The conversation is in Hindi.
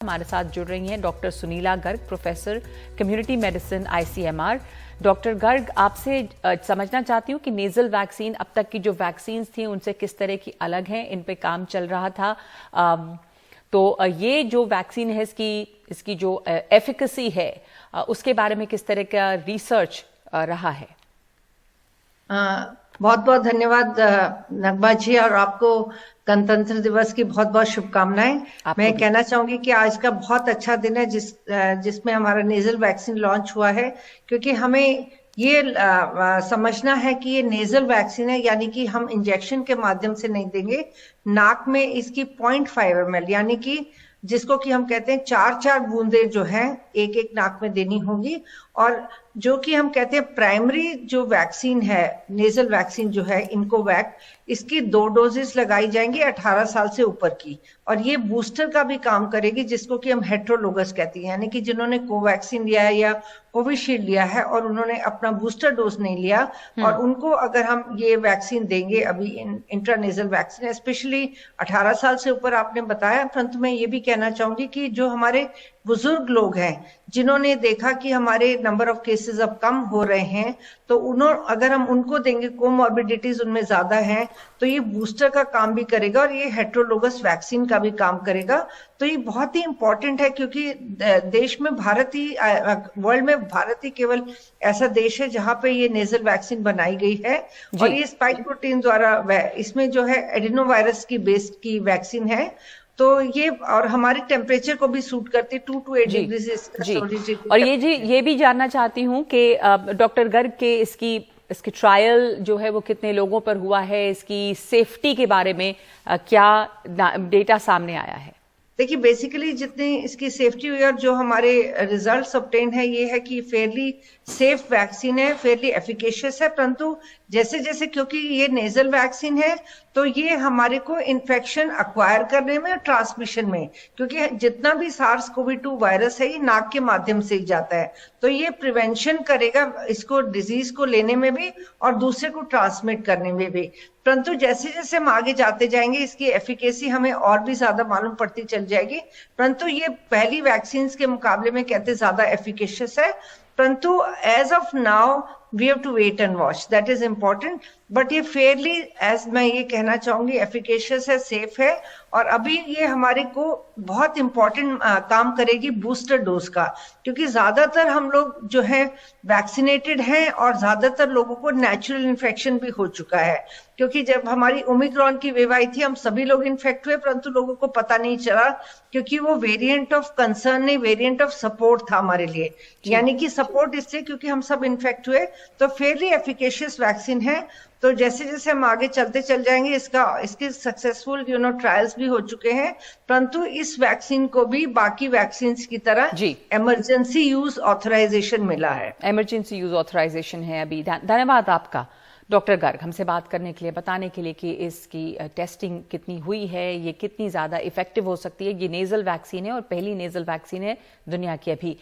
हमारे साथ जुड़ रही हैं doctor Sunila Garg, professor community medicine ICMR। Doctor Garg, आपसे समझना चाहती हूँ कि नेजल वैक्सीन अब तक की जो वैक्सीन थी उनसे किस तरह की अलग हैं, इन पे काम चल रहा था। तो ये जो वैक्सीन है इसकी जो एफिकेसी है उसके बारे में किस तरह का रिसर्च रहा है? बहुत बहुत धन्यवाद नगमा जी, और आपको गणतंत्र दिवस की बहुत बहुत शुभकामनाएं। मैं कहना चाहूंगी कि आज का बहुत अच्छा दिन है जिसमें हमारा नेजल वैक्सीन लॉन्च हुआ है, क्योंकि हमें ये समझना है कि ये नेजल वैक्सीन है, यानी कि हम इंजेक्शन के माध्यम से नहीं देंगे। नाक में इसकी 0.5 ml यानी कि जिसको कि हम कहते हैं 4-4 बूंदें जो है एक एक नाक में देनी होगी। और जो कि हम कहते हैं प्राइमरी जो वैक्सीन है, नेजल वैक्सीन जो है इनकोवैक, इसकी 2 डोजेस लगाई जाएंगी 18 साल से ऊपर की। और ये बूस्टर का भी काम करेगी, जिसको कि हम हेट्रोलोगस कहते हैं, यानी कि जिन्होंने कोवैक्सीन लिया है या कोविशील्ड लिया है और उन्होंने अपना बूस्टर डोज नहीं लिया, और उनको अगर हम ये वैक्सीन देंगे, अभी इंट्रानेजल वैक्सीन स्पेशली 18 साल से ऊपर आपने बताया। परंतु मैं ये भी कहना चाहूंगी कि जो हमारे बुजुर्ग लोग हैं जिन्होंने देखा कि हमारे नंबर ऑफ केसेस अब कम हो रहे हैं, तो अगर हम उनको देंगे, कोमॉर्बिडिटीज उनमें ज्यादा हैं, तो ये बूस्टर का काम भी करेगा और ये हेट्रोलोगस वैक्सीन का भी काम करेगा। तो ये बहुत ही इंपॉर्टेंट है, क्योंकि देश में वर्ल्ड में भारत ही केवल ऐसा देश है जहां पे ये नेजल वैक्सीन बनाई गई है। और ये स्पाइक प्रोटीन द्वारा इसमें जो है एडिनोवायरस की बेस्ड की वैक्सीन है, तो ये और हमारे टेम्परेचर को भी सूट करती है, 2 to 8 डिग्री। और ये भी जानना चाहती हूँ कि डॉक्टर गर्ग के इसकी ट्रायल जो है वो कितने लोगों पर हुआ है, इसकी सेफ्टी के बारे में क्या डेटा सामने आया है? देखिए, बेसिकली जितनी इसकी सेफ्टी हुई और जो हमारे रिजल्ट्स ऑब्टेन है, ये है कि फेयरली सेफ वैक्सीन है, फेयरली एफिकेशियस है। परंतु जैसे जैसे, क्योंकि ये नेजल वैक्सीन है, तो ये हमारे को इन्फेक्शन अक्वायर करने में, ट्रांसमिशन में, क्योंकि जितना भी SARS-CoV-2 वायरस है ये नाक के माध्यम से ही जाता है, तो ये प्रिवेंशन करेगा इसको, डिजीज को लेने में भी और दूसरे को ट्रांसमिट करने में भी। परंतु जैसे जैसे हम आगे जाते जाएंगे इसकी एफिकेसी हमें और भी ज्यादा मालूम पड़ती चल जाएगी। परंतु ये पहली वैक्सीन के मुकाबले में कहते ज्यादा एफिकेशियस है। परंतु as of now we have to wait and watch, that is important. But ये फेयरली, एज मैं ये कहना चाहूंगी, एफिकेशियस है, सेफ है। और अभी ये हमारे को बहुत इंपॉर्टेंट काम करेगी बूस्टर डोज का, क्योंकि ज्यादातर हम लोग जो है वैक्सीनेटेड हैं और ज्यादातर लोगों को नेचुरल इन्फेक्शन भी हो चुका है। क्योंकि जब हमारी ओमिक्रॉन की वेव आई थी, हम सभी लोग इन्फेक्ट हुए, परंतु लोगों को पता नहीं चला, क्योंकि वो वेरिएंट ऑफ कंसर्न नहीं, वेरिएंट ऑफ सपोर्ट था हमारे लिए। यानी कि सपोर्ट इसलिए क्योंकि हम सब इन्फेक्ट हुए। तो फेयरली एफिकेशियस वैक्सीन है। तो जैसे जैसे हम आगे चलते चल जाएंगे, इसके सक्सेसफुल ट्रायल्स भी हो चुके हैं। परंतु इस वैक्सीन को भी बाकी वैक्सीन की तरह इमरजेंसी यूज ऑथराइजेशन मिला है। इमरजेंसी यूज ऑथराइजेशन है अभी। धन्यवाद आपका डॉक्टर गर्ग, हमसे बात करने के लिए, बताने के लिए कि इसकी टेस्टिंग कितनी हुई है, ये कितनी ज्यादा इफेक्टिव हो सकती है। ये नेजल वैक्सीन है और पहली नेजल वैक्सीन है दुनिया की अभी।